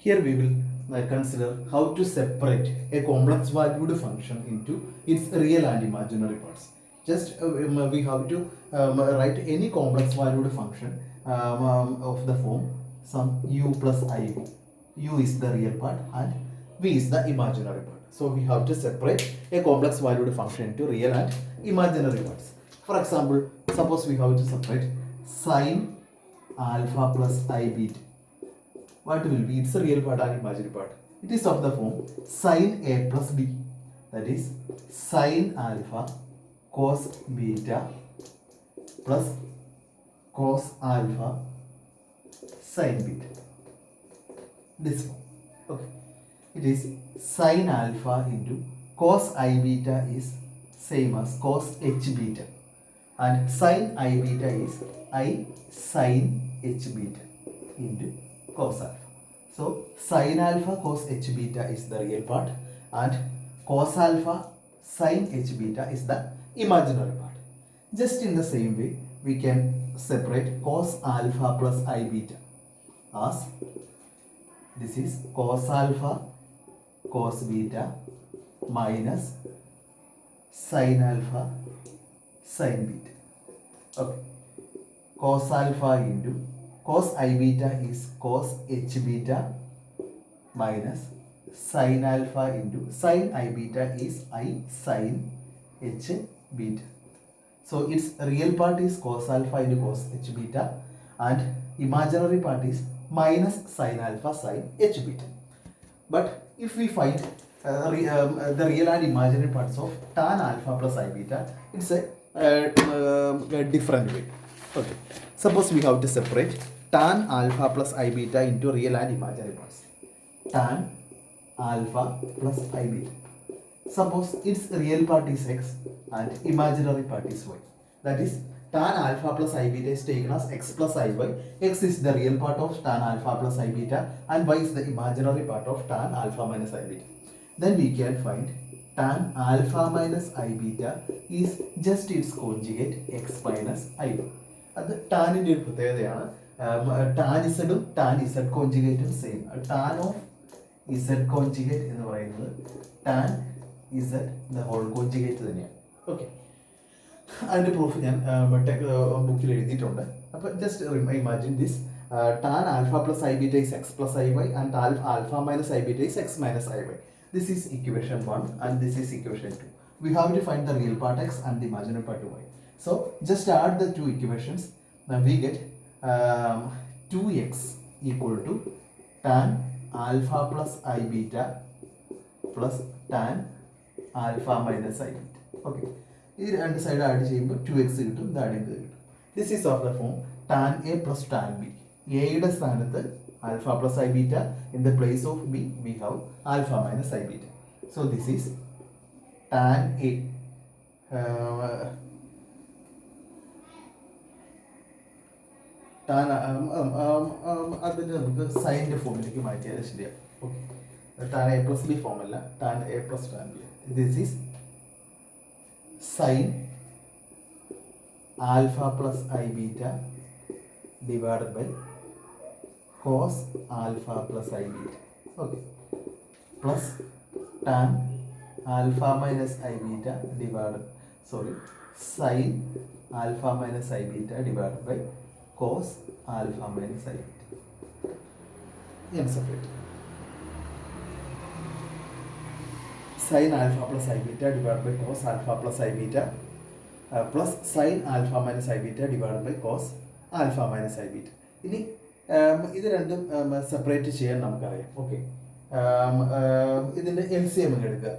Here we will consider how to separate a complex valued function into its real and imaginary parts. Just we have to write any complex valued function of the form some u plus iv. U is the real part and v is the imaginary part. So we have to separate a complex valued function into real and imaginary parts. For example, suppose we have to separate sine alpha plus I beta. What will be its real part and imaginary part? It is of the form sine A plus B. That is sine alpha cos beta plus cos alpha sine beta. This form. Okay. It is sine alpha into cos I beta is same as cos H beta. And sine I beta is I sine H beta into cos alpha. So sin alpha cos H beta is the real part and cos alpha sin H beta is the imaginary part. Just in the same way, we can separate cos alpha plus I beta as this is cos alpha cos beta minus sin alpha sin beta. Okay. Cos alpha into cos I beta is cos H beta minus sin alpha into sin I beta is I sin H beta. So its real part is cos alpha into cos H beta and imaginary part is minus sin alpha sin H beta. But if we find the real and imaginary parts of tan alpha plus I beta, it's a different way. Okay. Suppose we have to separate tan alpha plus I beta into real and imaginary parts. Tan alpha plus I beta. Suppose its real part is x and imaginary part is y. That is tan alpha plus I beta is taken as x plus iy. X is the real part of tan alpha plus I beta and y is the imaginary part of tan alpha minus I beta. Then we can find tan alpha minus I beta is just its conjugate x minus iy. അത് ടാനിൻ്റെ ഒരു പ്രത്യേകതയാണ്. Tan ഇസഡും tan Z കോൺജുഗേറ്റും same. Tan of Z conjugate എന്ന് പറയുന്നത് tan Z the whole conjugate തന്നെയാണ്. Okay, അതിൻ്റെ പ്രൂഫ് ഞാൻ ബുക്കിൽ എഴുതിയിട്ടുണ്ട്. അപ്പോൾ just imagine this tan alpha plus I beta is X plus I Y and alpha minus I beta is X minus I Y. This is equation 1 and this is equation 2. We have to find the real part x and the imaginary part y. So just add the two equations. Then we get 2x equal to tan alpha plus I beta plus tan alpha minus I beta. Okay. This രണ്ട് side add ചെയ്യുമ്പോൾ 2x കിട്ടും, ഇത് add ചെയ്ത് കിട്ടും. This is of the form tan a plus tan b. എയുടെ സ്ഥാനത്ത് alpha plus I beta, in the place of b we have alpha minus I beta. So this is tan a tan അതിന് നമുക്ക് സൈൻ്റെ ഫോമിലേക്ക് മാറ്റിയാൽ ശരിയാണ്. Okay, tan a plus b form അല്ല, tan a plus tan b. This is sin alpha plus I beta divided by cos alpha plus I beta. Okay, plus tan alpha minus I beta divided, sin alpha minus I beta divided by cos alpha minus I beta. Then separate. Sin alpha plus I beta divided by cos alpha plus I beta plus sin alpha minus I beta divided by cos alpha minus I beta. ഇനി ഇത് രണ്ടും separate ചെയ്യാൻ നമുക്കറിയാം. Okay, ഇതിൻ്റെ LCM എടുക്കുക.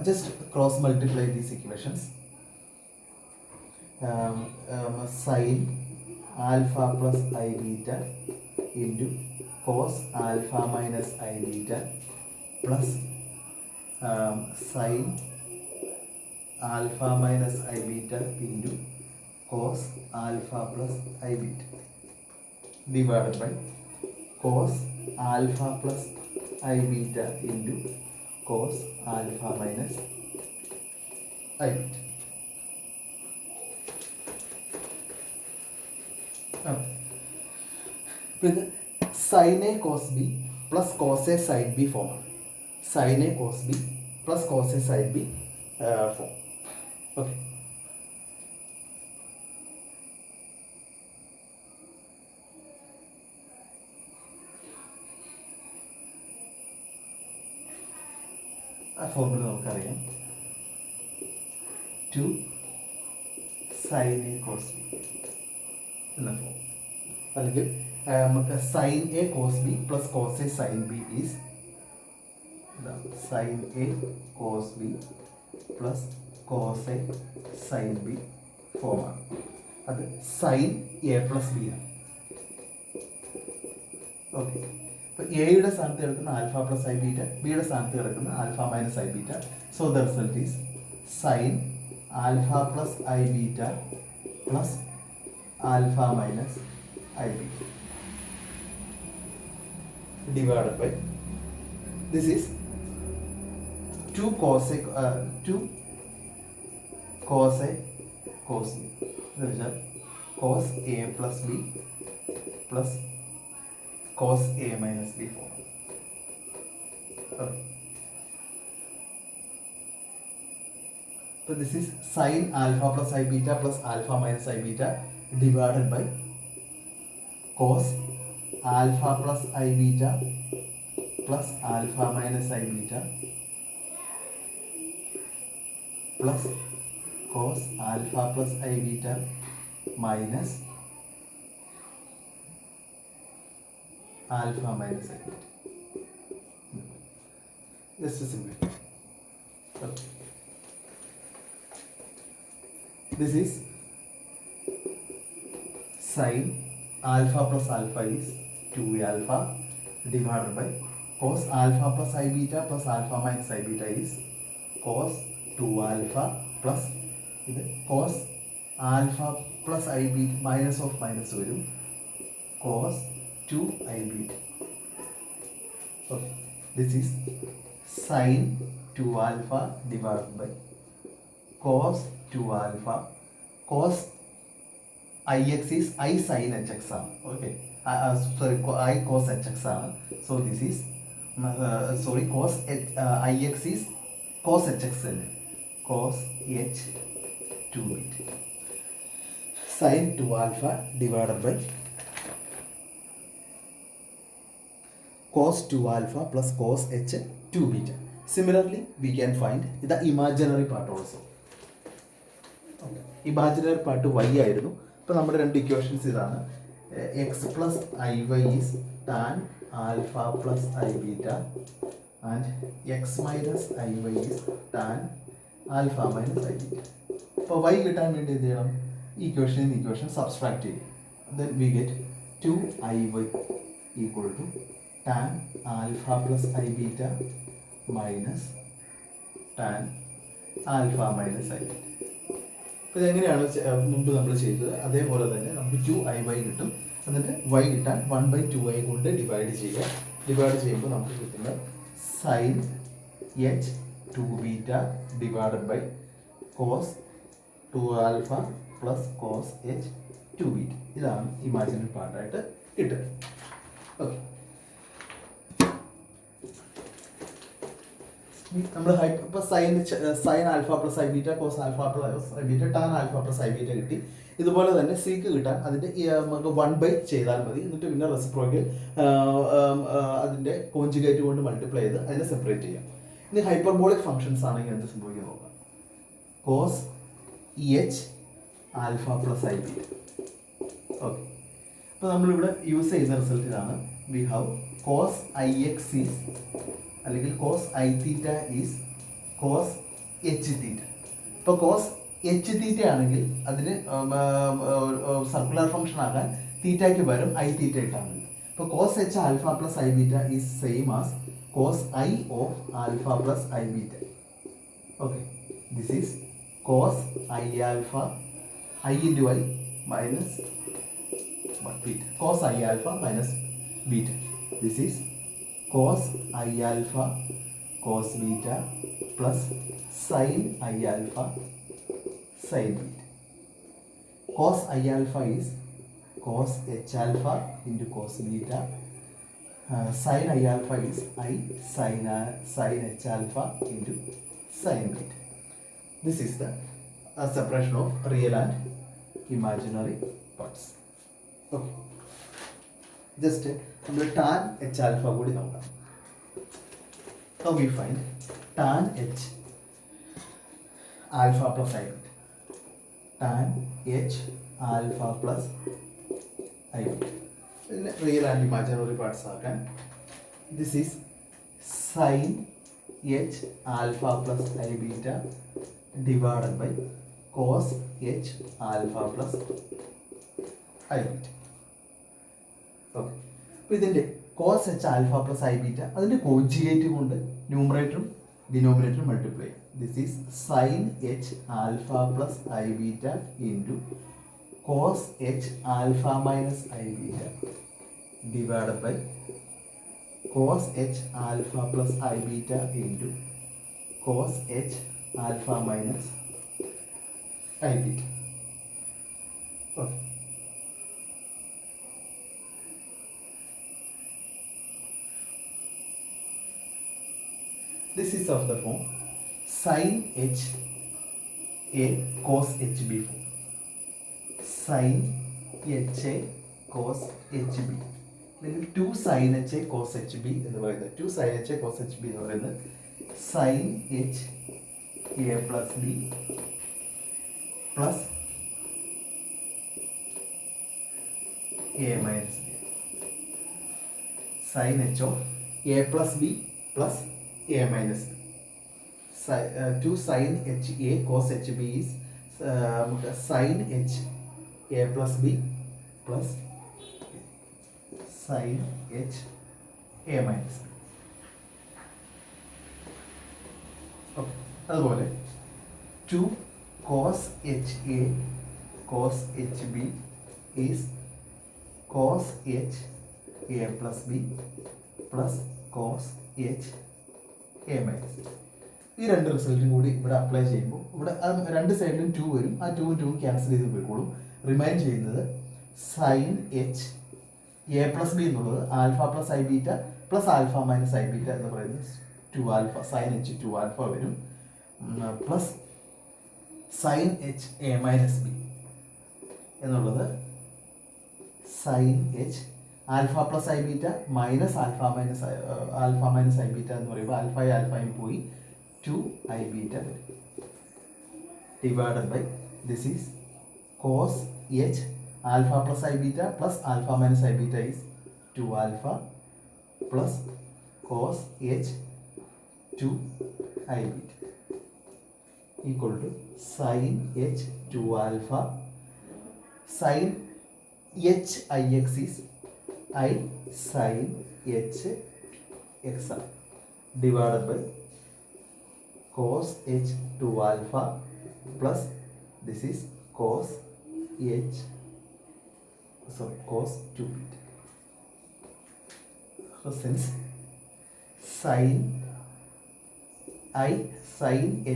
Just cross multiply these equations. Sin alpha plus I beta into cos alpha minus I beta plus sin alpha minus I beta into cos alpha plus I beta divided by cos alpha plus I beta into cos alpha minus I beta. പിന്നെ sine A cos B plus cos A sine B ഫോമാണ്. Sine A cos B plus cos A sine B form. Okay. ആ formula നമുക്കറിയാം. 2 sine A cos B എന്ന form. അല്ലെങ്കിൽ നമുക്ക് sine A cos B plus cos A sine B is sine A cos B plus cos A sine B ഫോമാണ്. അത് sine A plus B ആണ്. Okay. അപ്പോൾ എയുടെ സ്ഥാനത്ത് കിടക്കുന്ന ആൽഫ പ്ലസ് ഐ ബീറ്റ, ബിയുടെ സ്ഥാനത്ത് കിടക്കുന്ന alpha minus I beta. So the result is sign alpha plus I beta plus alpha minus I beta divided by, this is 2 cos a cos b, that is cos a plus b plus cos a minus b form. Okay. So this is sin alpha plus I beta plus alpha minus I beta divided by cos alpha plus I beta plus alpha minus I beta plus cos alpha plus I beta minus alpha minus I beta. Just a simple. Okay. This is sin alpha plus alpha is 2 alpha divided by cos alpha plus I beta plus alpha minus I beta is cos 2 alpha plus cos alpha plus I beta minus of minus varum cos 2 I beta. Okay. This is sin 2 alpha divided by cos 2 alpha. Cos ix is I sin hx. Okay. Sorry, I cos hx. So this is cos ix is cos hx. Cos h 2 beta. Sin 2 alpha divided by cos 2 alpha plus cos h 2 beta. Similarly, we can find the imaginary part also. Okay. Imaginary part y ആയിരുന്നു. ഇപ്പോൾ നമ്മുടെ രണ്ട് ഇക്വേഷൻസ് ഇതാണ്. X plus I y is tan alpha plus I beta and x minus I y is tan alpha minus I beta. അപ്പോൾ y കിട്ടാൻ വേണ്ടി എന്ത് ചെയ്യണം? ഈ ഇക്വേഷൻ സബ്സ്ട്രാക്ട് ചെയ്യും. Then we get 2iy equal to tan alpha plus I beta minus tan alpha minus I beta. അപ്പോൾ ഇതെങ്ങനെയാണ് മുമ്പ് നമ്മൾ ചെയ്തത് അതേപോലെ തന്നെ നമുക്ക് 2iy കിട്ടും. എന്നിട്ട് y കിട്ടാൻ 1/2y കൊണ്ട് ഡിവൈഡ് ചെയ്യുക. ഡിവൈഡ് ചെയ്യുമ്പോൾ നമുക്ക് കിട്ടുന്നത് sine H 2 beta divided by cos 2 alpha plus cos h 2 beta. ഇതാണ് ഇമാജിനറി പാർട്ടായിട്ട് കിട്ടുന്നത്. ഓക്കെ. നമ്മൾ ഇപ്പോൾ sine alpha plus I beta cos alpha plus I beta tan alpha plus I beta കിട്ടി. ഇതുപോലെ തന്നെ സിക്ക് കിട്ടാൻ അതിൻ്റെ നമുക്ക് 1/, ചെയ്താൽ മതി. എന്നിട്ട് പിന്നെ റെസിപ്രോക്കൽ അതിൻ്റെ കോഞ്ചുഗേറ്റ് കൊണ്ട് മൾട്ടിപ്ലൈ ചെയ്ത് അതിനെ സെപ്പറേറ്റ് ചെയ്യാം. ഇനി ഹൈപ്പർബോളിക് ഫംഗ്ഷൻസ് ആണെങ്കിൽ എന്ത് സംഭവിക്കാൻ നോക്കാം. Cos H alpha plus I beta. Okay. അപ്പോൾ നമ്മളിവിടെ യൂസ് ചെയ്യുന്ന റിസൾട്ട് ഇതാണ്. We have cos I X is അല്ലെങ്കിൽ cos I theta is cos H theta. ഇപ്പോൾ കോസ് എച്ച് തീറ്റ ആണെങ്കിൽ അതിന് സർക്കുലർ ഫംഗ്ഷൻ ആകാൻ തീറ്റയ്ക്ക് പകരം ഐ തീറ്റ ഇട്ടാൽ മതി. ഇപ്പോൾ cos H alpha plus I beta is same as cos i of alpha plus I beta. Okay. This is cos i alpha i into i minus beta. Cos i alpha minus beta. This is cos I alpha cos beta plus sin I alpha sin beta. Cos I alpha is cos H alpha into cos beta. Sin I alpha is I sin H alpha into sin beta. This is the separation of real and imaginary parts. Okay. Just നമ്മൾ tan H alpha കൂടി നോക്കാം. How we find tan H alpha plus I beta. Tan H alpha plus I beta. Real and imaginary parts ആക്കാൻ. This is sin H alpha plus I beta divided by cos H alpha plus I beta. Okay. അപ്പോൾ ഇതിൻ്റെ cos H alpha plus I beta അതിൻ്റെ conjugate കൊണ്ട് ന്യൂമറേറ്ററും ഡിനോമിനേറ്ററും multiply ചെയ്യും. This is sine H alpha plus I beta into cos H alpha minus I beta divided by cos H alpha plus I beta into cos H alpha minus I beta. Okay. This is of the form sin H A cos H B form. Sin H A cos H B. Then 2 sin H A cos H B എന്ന് പറയുന്നത് 2 sin H A cos H B എന്ന് പറയുന്നത് sin H A plus B plus A minus B. Sin H of A plus B plus A minus B. 2 sin H A cos H B is sin H A plus B plus sin H A minus B. Okay. അതുപോലെ 2 cos H A cos H B is cos H A plus B plus cos H A minus. ഈ രണ്ട് റിസൾട്ടും കൂടി ഇവിടെ apply ചെയ്യുമ്പോൾ ഇവിടെ രണ്ട് സൈഡിലും 2 വരും. ആ 2 ഉം 2 ക്യാൻസൽ ചെയ്ത് പോയിക്കോളും. റിമൈൻ ചെയ്യുന്നത് sine H A plus B എന്നുള്ളത് alpha plus I beta plus alpha minus I beta എന്ന് പറയുന്നത് 2 ആൽഫ സൈൻ എച്ച് 2 ആൽഫ വരും plus sine H A minus B എന്നുള്ളത് sine H alpha plus I beta minus alpha minus I beta എന്ന് പറയുമ്പോൾ ആൽഫയും പോയി 2 I beta വരും divided by this is cos H alpha plus I beta plus alpha minus I beta is 2 alpha plus cos h 2 I beta equal to sine H 2 alpha sine h i X is I sin H x divided by cos H 2 alpha plus this is cos 2 beta. So since sin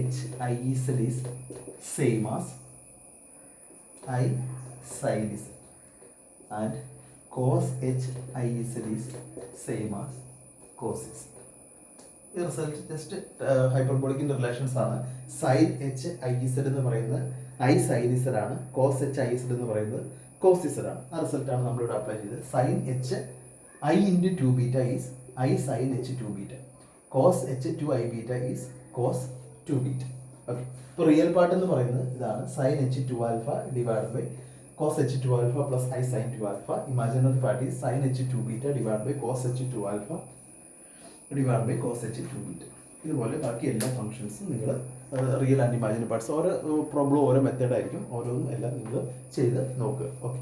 H I Z is same as I sin Z and cos H I Z is same as cos Z. ഈ result just ഹൈപ്പർബോളിക്കിൻ്റെ relations ആണ്. Sign h I Z എന്ന് പറയുന്നത് I sign Z ആണ്. Cos H I Z എന്ന് പറയുന്നത് cos Z ആണ്. ആ റിസൾട്ടാണ് നമ്മളിവിടെ അപ്ലൈ ചെയ്തത്. Sine h i into 2 beta is i sine H 2 beta. Cos h 2 I beta is cos 2 beta. Okay. ഇപ്പോൾ റിയൽ പാർട്ട് എന്ന് പറയുന്നത് ഇതാണ് sine H 2 alpha divide by cos H 2 alpha plus I sin 2 alpha. Imaginary part is sin H 2 beta divided by cos H 2 alpha divided by cos H 2 beta. ഇതുപോലെ ബാക്കി എല്ലാ ഫംഗ്ഷൻസും നിങ്ങൾ real and imaginary parts ഓരോ problem ഓരോ method ആയിരിക്കും. ഓരോന്നും എല്ലാം നിങ്ങൾ ചെയ്ത് നോക്കുക. ഓക്കെ.